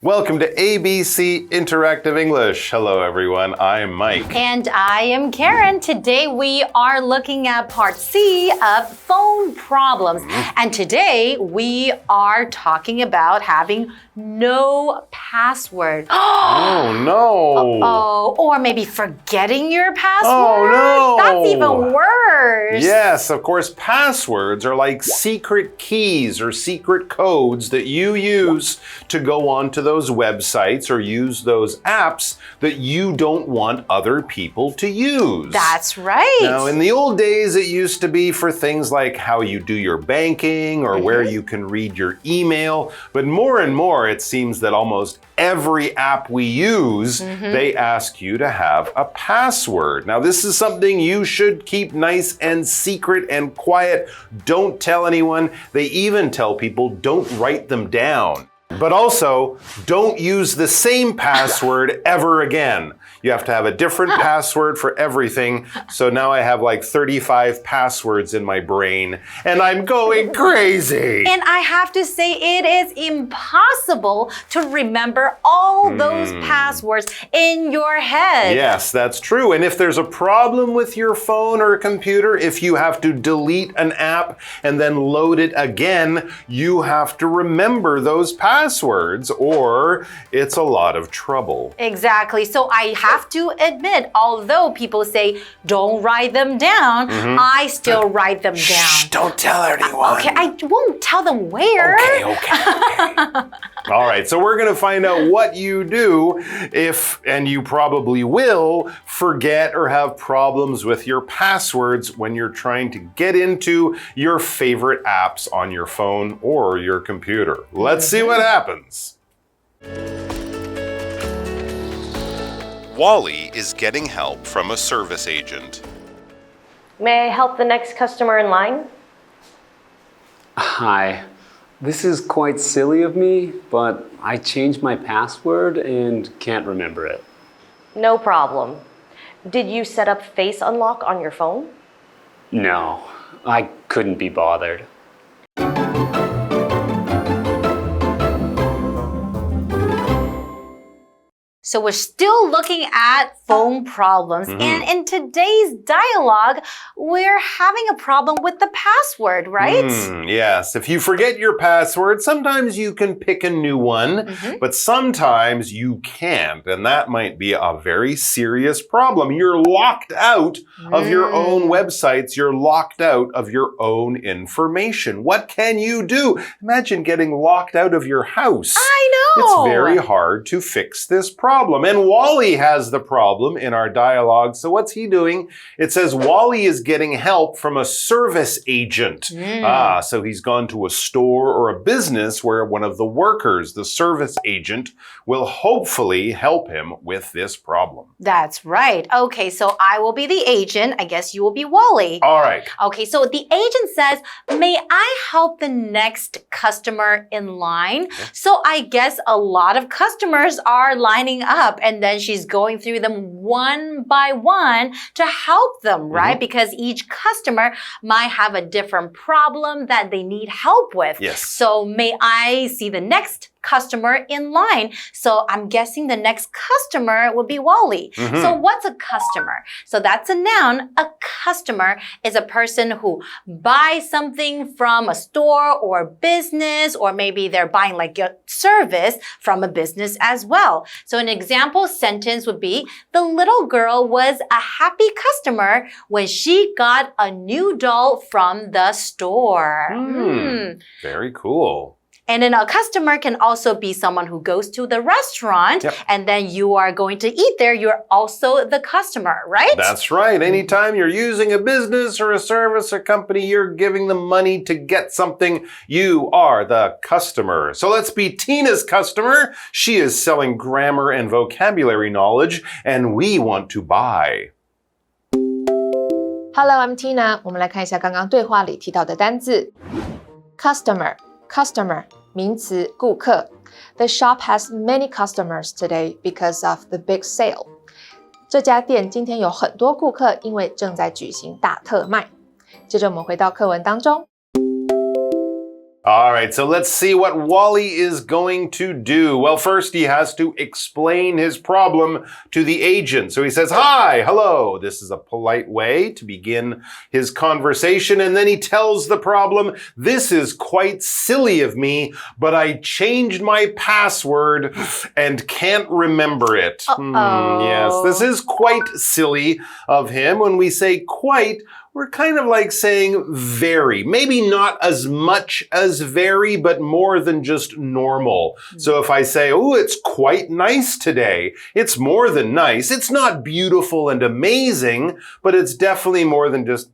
Welcome to ABC Interactive English. Hello, everyone. I'm Mike. And I am Karen. Today we are looking at part C of phone problems. And today we are talking about having no password. Oh, no. Oh, or maybe forgetting your password. Oh, no. That's even worse. Yes, of course, passwords are like secret keys or secret codes that you use to go onto those websites or use those apps that you don't want other people to use. That's right. Now, in the old days, it used to be for things like how you do your banking or where you can read your email. But more and more, it seems that almost every app we use, they ask you to have a password. Now, this is something you should keep nice and secret and quiet. Don't tell anyone. They even tell people don't write them down. But also, don't use the same password ever again. You have to have a different password for everything. So now I have like 35 passwords in my brain, and I'm going crazy. And I have to say, it is impossible to remember all those passwords in your head. Yes, that's true. And if there's a problem with your phone or computer, if you have to delete an app and then load it again, you have to remember those passwords, or it's a lot of trouble. Exactly. So I have to admit, although people say don't write them down, I still write them down. Shh, don't tell anyone. Okay, I won't tell them where. Okay. All right, so we're going to find out what you do if, and you probably will, forget or have problems with your passwords when you're trying to get into your favorite apps on your phone or your computer. Let's see what happens. Wally is getting help from a service agent. May I help the next customer in line? Hi. This is quite silly of me, but I changed my password and can't remember it. No problem. Did you set up Face Unlock on your phone? No, I couldn't be bothered. So we're still looking at phone problems. And in today's dialogue, we're having a problem with the password, right? Yes, if you forget your password, sometimes you can pick a new one, but sometimes you can't. And that might be a very serious problem. You're locked out of your own websites. You're locked out of your own information. What can you do? Imagine getting locked out of your house. I know. It's very hard to fix this problem. And Wally has the problem in our dialogue. So what's he doing? It says Wally is getting help from a service agent. So he's gone to a store or a business where one of the workers, the service agent, will hopefully help him with this problem. That's right. Okay, so I will be the agent. I guess you will be Wally. All right. Okay, so the agent says, may I help the next customer in line? So I guess a lot of customers are lining up, and then she's going through them one by one to help them, right? Because each customer might have a different problem that they need help with. Yes. So may I see the next customer in line? So I'm guessing the next customer will be Wally. So what's a customer? So that's a noun. A customer is a person who buys something from a store or business, or maybe they're buying like a service from a business as well. So an example sentence would be, the little girl was a happy customer when she got a new doll from the store. Very cool. And then a customer can also be someone who goes to the restaurant and then you are going to eat there. You're also the customer, right? That's right. Anytime you're using a business or a service or company, you're giving them money to get something, you are the customer. So let's be Tina's customer. She is selling grammar and vocabulary knowledge, and we want to buy. Hello, I'm Tina. 我们来看一下刚刚对话里提到的单字 Customer, 名词，顾客。The shop has many customers today because of the big sale. 这家店今天有很多顾客，因为正在举行大特卖。接着我们回到课文当中。All right, so let's see what Wally is going to do. Well, first he has to explain his problem to the agent. So he says, "Hi, hello." This is a polite way to begin his conversation. And then he tells the problem, "This is quite silly of me, but I changed my password and can't remember it." Yes, this is quite silly of him. When we say quite, we're kind of like saying very. Maybe not as much as very, but more than just normal. So if I say, "Oh, it's quite nice today," it's more than nice. It's not beautiful and amazing, but it's definitely more than just,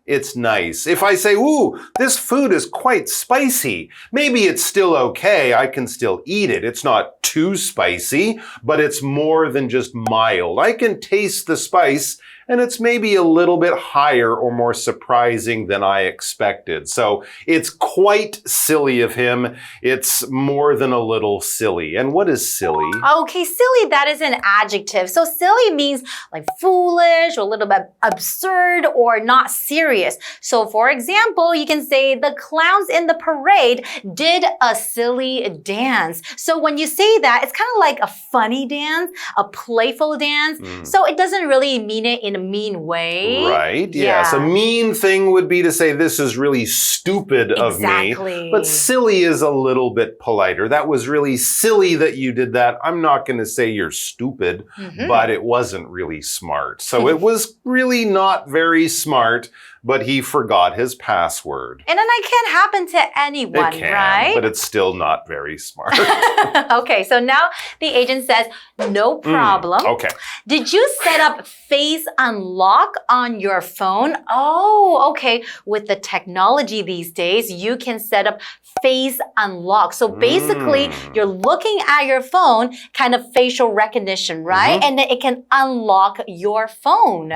it's nice. If I say, "Ooh, this food is quite spicy," maybe it's still okay. I can still eat it. It's not too spicy, but it's more than just mild. I can taste the spice, and it's maybe a little bit higher or more surprising than I expected. So it's quite silly of him. It's more than a little silly. And what is silly? Okay, silly, that is an adjective. So silly means like foolish or a little bit absurd or not serious. So for example, you can say the clowns in the parade did a silly dance. So when you say that, it's kind of like a funny dance, a playful dance. So it doesn't really mean it in a mean way. Right, yes. A mean thing would be to say, "This is really stupid of me." But silly is a little bit politer. "That was really silly that you did that." I'm not going to say you're stupid, but it wasn't really smart. So it was really not very smart, but he forgot his password. And then that can happen to anyone, it can, right? But it's still not very smart. Okay, so now the agent says, "No problem." Okay. Did you set up Face Unlock on your phone? Oh, okay. With the technology these days, you can set up Face Unlock. So basically, you're looking at your phone, kind of facial recognition, right? And then it can unlock your phone.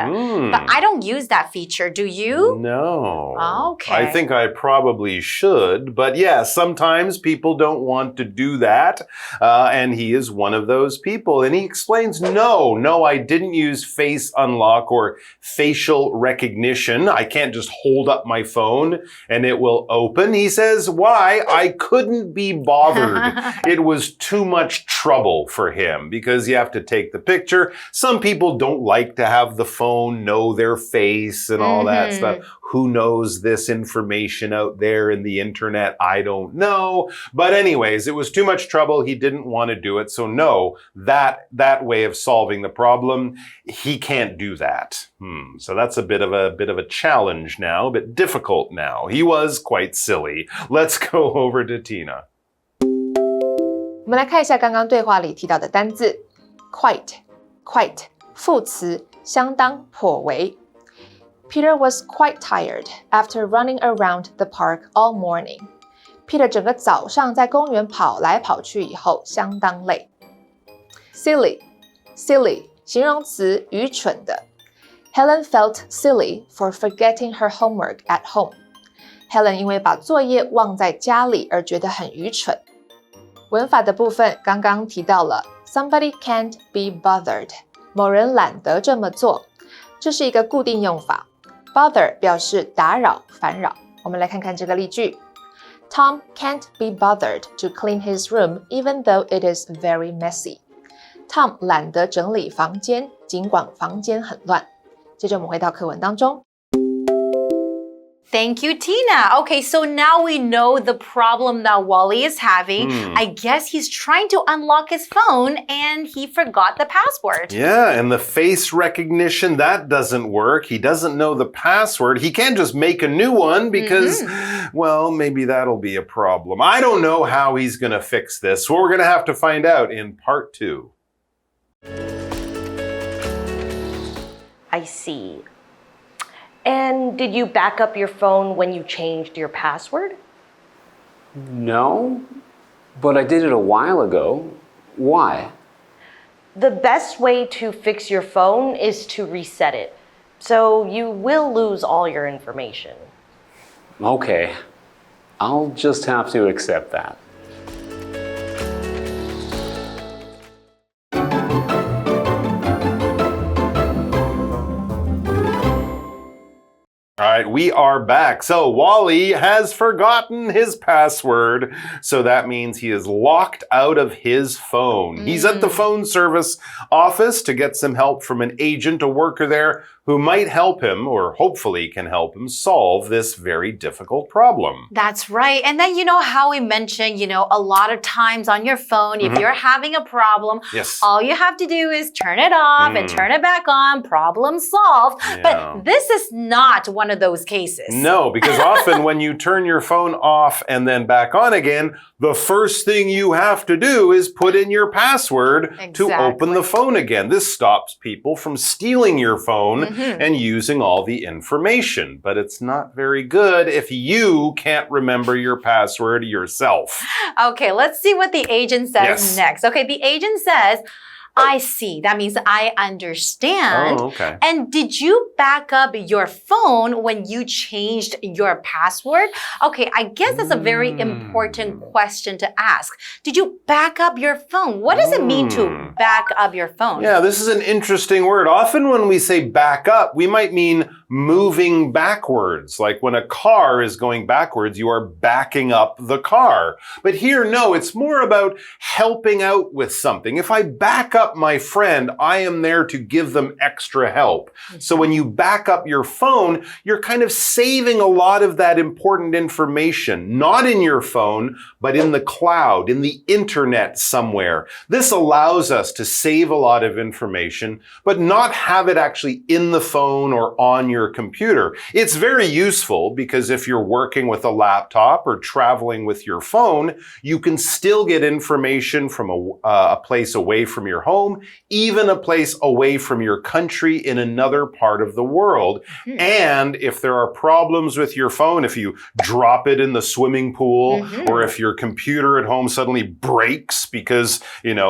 But I don't use that feature. Do you? No. Okay. I think I probably should. But yeah, sometimes people don't want to do that. And he is one of those people. And he explains, no, I didn't use Face Unlock or facial recognition. I can't just hold up my phone and it will open. He says, why? I couldn't be bothered. It was too much trouble for him because you have to take the picture. Some people don't like to have the phone know their face and all that stuff. Who knows this information out there in the internet? I don't know. But anyways, it was too much trouble. He didn't want to do it. So no, that way of solving the problem, he can't do that. So that's a bit of a challenge now, a bit difficult now. He was quite silly. Let's go over to Tina. 我们来看一下刚刚对话里提到的单字 quite 副词相当颇为 Peter was quite tired after running around the park all morning. Peter 整个早上在公园跑来跑去以后相当累。Silly 形容词愚蠢的。Helen felt silly for forgetting her homework at home. Helen 因为把作业忘在家里而觉得很愚蠢。文法的部分刚刚提到了 Somebody can't be bothered. 某人懒得这么做。这是一个固定用法。Bother 表示打扰、烦扰。我们来看看这个例句。Tom can't be bothered to clean his room even though it is very messy. Tom 懒得整理房间，尽管房间很乱。接着我们回到课文当中。Thank you, Tina. Okay, so now we know the problem that Wally is having. I guess he's trying to unlock his phone and he forgot the password. Yeah, and the face recognition, that doesn't work. He doesn't know the password. He can't just make a new one because, well, maybe that'll be a problem. I don't know how he's going to fix this. So we're going to have to find out in part 2. I see. And did you back up your phone when you changed your password? No, but I did it a while ago. Why? The best way to fix your phone is to reset it. So you will lose all your information. Okay, I'll just have to accept that. All right, we are back. So Wally has forgotten his password. So that means he is locked out of his phone. He's at the phone service office to get some help from an agent, a worker there, who might help him, or hopefully can help him, solve this very difficult problem. That's right. And then you know how we mentioned, a lot of times on your phone, if you're having a problem, Yes. all you have to do is turn it off and turn it back on, problem solved. Yeah. But this is not one of those cases. No, because often when you turn your phone off and then back on again, the first thing you have to do is put in your password to open the phone again. This stops people from stealing your phone and using all the information. But it's not very good if you can't remember your password yourself. Okay, let's see what the agent says next. Okay, the agent says, I see. That means I understand. Oh, okay. And did you back up your phone when you changed your password? Okay, I guess that's a very important question to ask. Did you back up your phone? What does it mean to back up your phone? Yeah, this is an interesting word. Often when we say back up, we might mean moving backwards. Like when a car is going backwards, you are backing up the car. But here, no, it's more about helping out with something. If I back up my friend, I am there to give them extra help. So when you back up your phone, you're kind of saving a lot of that important information, not in your phone, but in the cloud, in the internet somewhere. This allows us to save a lot of information, but not have it actually in the phone or on your computer. It's very useful because if you're working with a laptop or traveling with your phone, you can still get information from a place away from your home, even a place away from your country in another part of the world. And if there are problems with your phone, if you drop it in the swimming pool, or if your computer at home suddenly breaks because,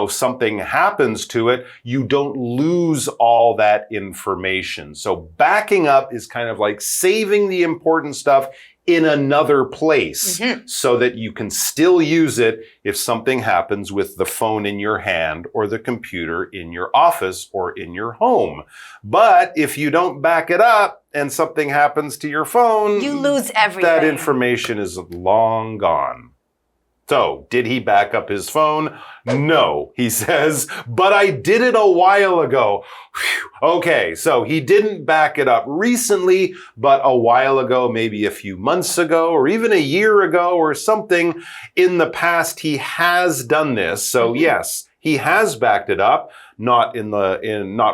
something happens to it, you don't lose all that information. So backing up is kind of like saving the important stuff in another place so that you can still use it if something happens with the phone in your hand or the computer in your office or in your home. But if you don't back it up and something happens to your phone, you lose everything. That information is long gone. So, did he back up his phone? No, he says, but I did it a while ago. Whew. Okay, so he didn't back it up recently, but a while ago, maybe a few months ago, or even a year ago or something in the past, he has done this. So yes, he has backed it up, not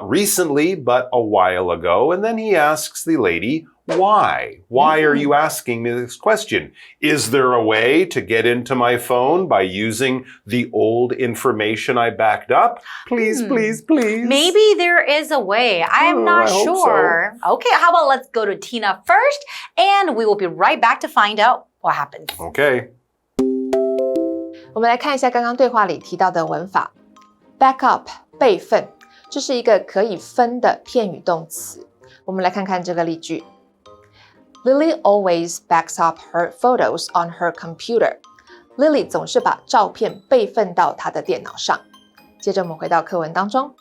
recently, but a while ago. And then he asks the lady, why? Why are you asking me this question? Is there a way to get into my phone by using the old information I backed up? Please, please, please. Maybe there is a way. I'm not sure. So. Okay, how about let's go to Tina first, and we will be right back to find out what happens. Okay. 我们来看一下刚刚对话里提到的文法 ，back up 备份，这是一个可以分的片语动词。我们来看看这个例句。Lily always backs up her photos on her computer. Lily 总是把照片备份到她的电脑上。接着我们回到课文当中。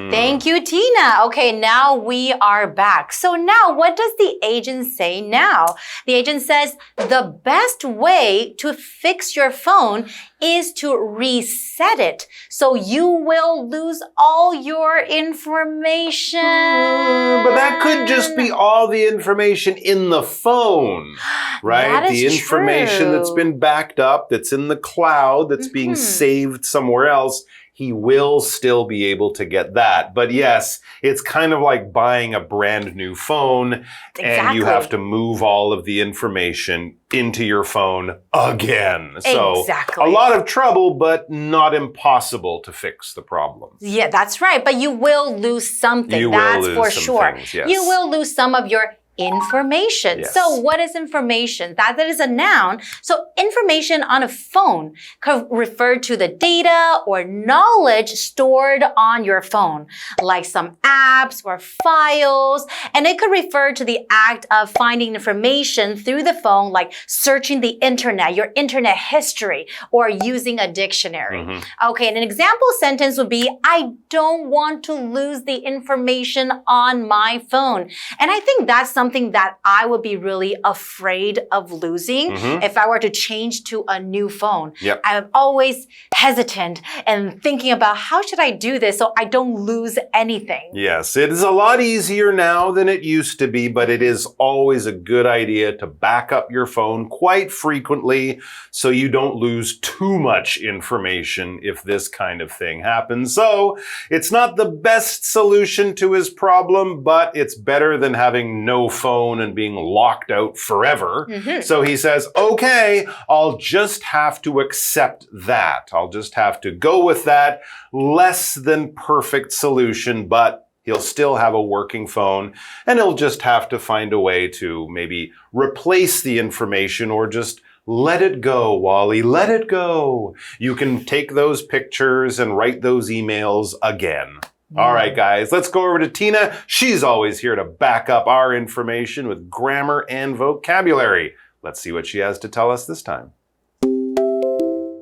Thank you, Tina. Okay, now we are back. So now what does the agent say now? The agent says the best way to fix your phone is to reset it. So you will lose all your information. But that could just be all the information in the phone, right? That is the information true. that's been backed up, that's in the cloud, that's being saved somewhere else. He will still be able to get that. But yes, it's kind of like buying a brand new phone and you have to move all of the information into your phone again. So a lot of trouble, but not impossible to fix the problem. Yeah, that's right. But you will lose something. You that's will for lose some sure. things, yes. You will lose some of your information. Yes. So what is information? That is a noun. So information on a phone could refer to the data or knowledge stored on your phone, like some apps or files. And it could refer to the act of finding information through the phone, like searching the internet, your internet history, or using a dictionary. Okay, and an example sentence would be, I don't want to lose the information on my phone. And I think that's something that I would be really afraid of losing if I were to change to a new phone. Yep. I'm always hesitant and thinking about how should I do this so I don't lose anything. Yes, it is a lot easier now than it used to be, but it is always a good idea to back up your phone quite frequently so you don't lose too much information if this kind of thing happens. So it's not the best solution to his problem, but it's better than having no phone and being locked out forever. So he says, okay, I'll just have to accept that. I'll just have to go with that less than perfect solution, but he'll still have a working phone, and he'll just have to find a way to maybe replace the information or just let it go, Wally, let it go. You can take those pictures and write those emails again. All right, guys, let's go over to Tina. She's always here to back up our information with grammar and vocabulary. Let's see what she has to tell us this time.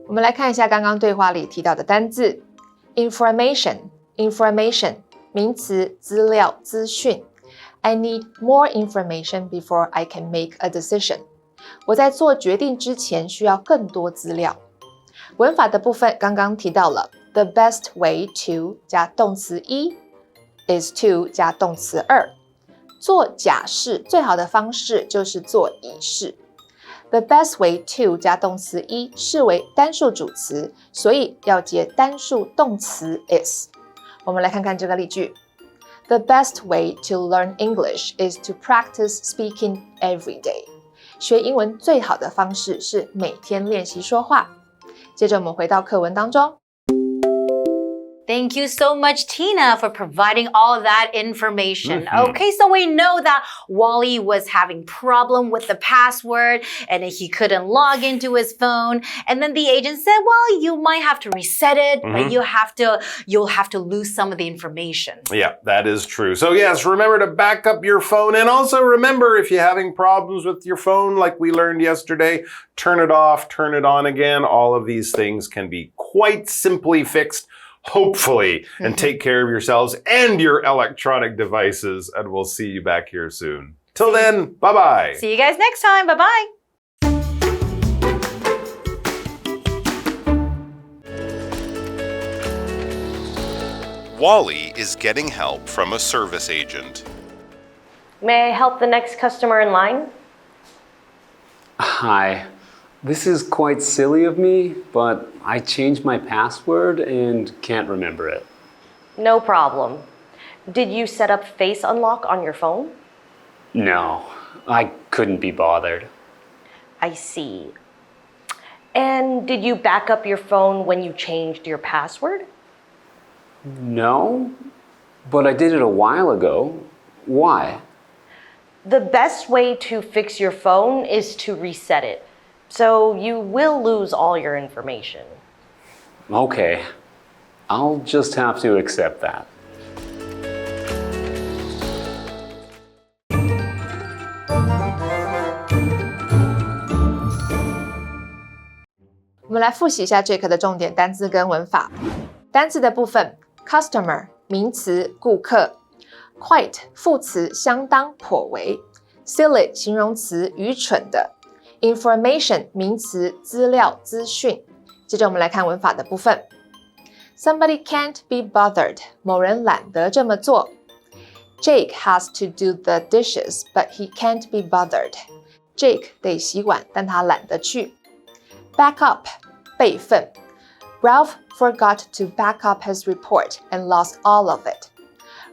我们来看一下刚刚对话里提到的单字 information 名词资料资讯 I need more information before I can make a decision 我在做决定之前需要更多资料文法的部分刚刚提到了 the best way to 加动词一 is to 加动词二做假释最好的方式就是做乙式The best way to 加动词一视为单数主词，所以要接单数动词 is。我们来看看这个例句。The best way to learn English is to practice speaking every day。学英文最好的方式是每天练习说话。接着我们回到课文当中。Thank you so much, Tina, for providing all that information. Okay, so we know that Wally was having problem with the password and he couldn't log into his phone. And then the agent said, well, you might have to reset it, but you'll have to lose some of the information. Yeah, that is true. So yes, remember to back up your phone. And also remember, if you're having problems with your phone, like we learned yesterday, turn it off, turn it on again. All of these things can be quite simply fixed. Hopefully, and take care of yourselves and your electronic devices, and we'll see you back here soon. Till then, bye-bye. See you guys next time. Bye-bye. Wally is getting help from a service agent. May I help the next customer in line? Hi. This is quite silly of me, but I changed my password and can't remember it. No problem. Did you set up Face Unlock on your phone? No, I couldn't be bothered. I see. And did you back up your phone when you changed your password? No, but I did it a while ago. Why? The best way to fix your phone is to reset it. So you will lose all your information. Okay, I'll just have to accept that. 我们来复习一下这课的重点单字跟文法。单字的部分 ，customer 名词顾客 ，quite 副词相当颇为 ，silly 形容词愚蠢的。Information 名词资料资讯。接着我们来看文法的部分。Somebody can't be bothered. 某人懒得这么做。Jake has to do the dishes, but he can't be bothered. Jake 得洗碗，但他懒得去。Back up 备份。Ralph forgot to back up his report and lost all of it.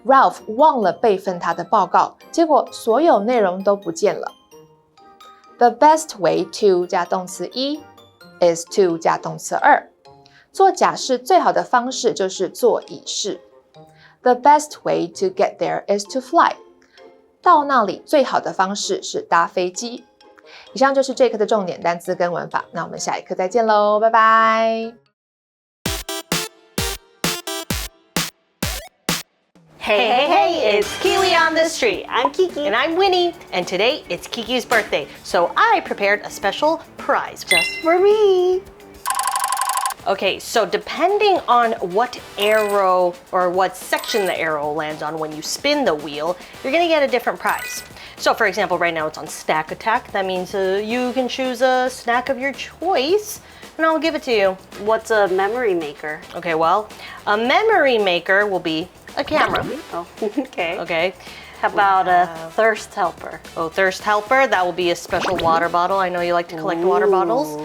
Ralph 忘了备份他的报告，结果所有内容都不见了。The best way to 加动词一 is to 加动词二。做假释最好的方式就是做乙式。The best way to get there is to fly。到那里最好的方式是搭飞机。以上就是这课的重点单词跟文法，那我们下一课再见喽，拜拜。Hey, it's Kiwi on the street. I'm Kiki. And I'm Winnie. And today it's Kiki's birthday. So I prepared a special prize just for me. Okay, so depending on what arrow or what section the arrow lands on when you spin the wheel, you're gonna get a different prize. So for example, right now it's on Snack Attack. That means you can choose a snack of your choice and I'll give it to you. What's a memory maker? Okay, well, a memory maker will be a camera. Oh, okay. Okay. How about a thirst helper? Oh, thirst helper, that will be a special water bottle. I know you like to collect water bottles.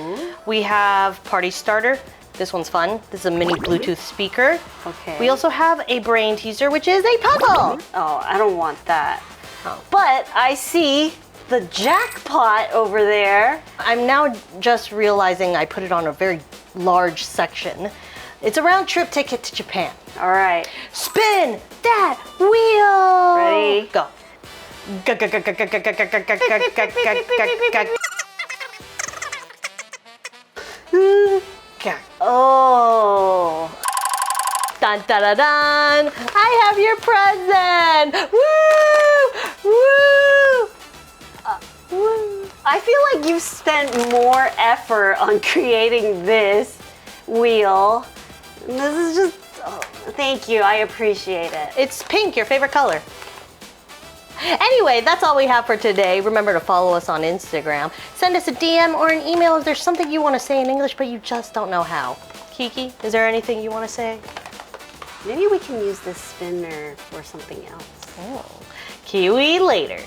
We have party starter. This one's fun. This is a mini Bluetooth speaker. Okay. We also have a brain teaser, which is a puzzle. Oh, I don't want that. Oh. But I see the jackpot over there. I'm now just realizing I put it on a very large section. It's a round trip ticket to Japan. All right. Spin that wheel. Ready? Go. Oh. Dun dun dun dun! I have your present! Woo! Woo! I feel like you've spent more effort on creating this wheel. This is just, thank you, I appreciate it. It's pink, your favorite color. Anyway, that's all we have for today. Remember to follow us on Instagram. Send us a DM or an email if there's something you want to say in English but you just don't know how. Kiki, is there anything you want to say? Maybe we can use this spinner for something else. Oh. Kiwi later.